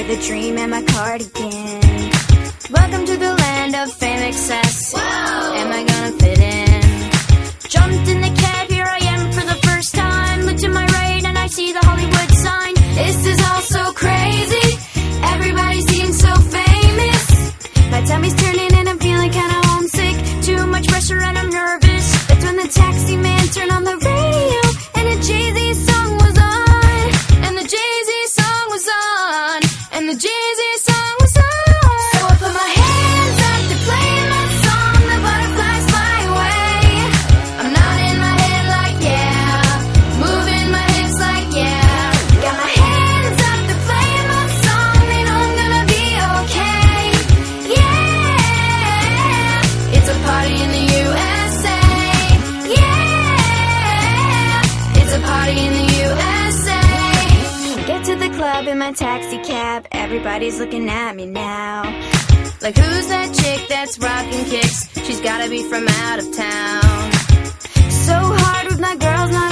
with a dream and my cardigan. Welcome to the land of fame, excess. Whoa! Am I gonna fit in? Jumped in the cab, here I am for the first time. Look to my right and I see the Hollywood sign. This is all so crazy, everybody seems so famous. My tummy's turning and I'm feeling kinda homesick. Too much pressure and I'm nervous. That's when the taxi man turned on the radio and a Jay-Z song was on. And the Jay-Z song was on. And the Jay-Z song was on. So I put my hands up to play my song. The butterflies fly away. I'm nodding my head like yeah, moving my hips like yeah. Got my hands up to play my song. They know I'm gonna be okay. Yeah, it's a party in the USA. Yeah, it's a party in the USA. Get to the club in my taxi cab. Everybody's looking at me now. Like, who's that chick that's rocking kicks? She's gotta be from out of town. So hard with my girls, not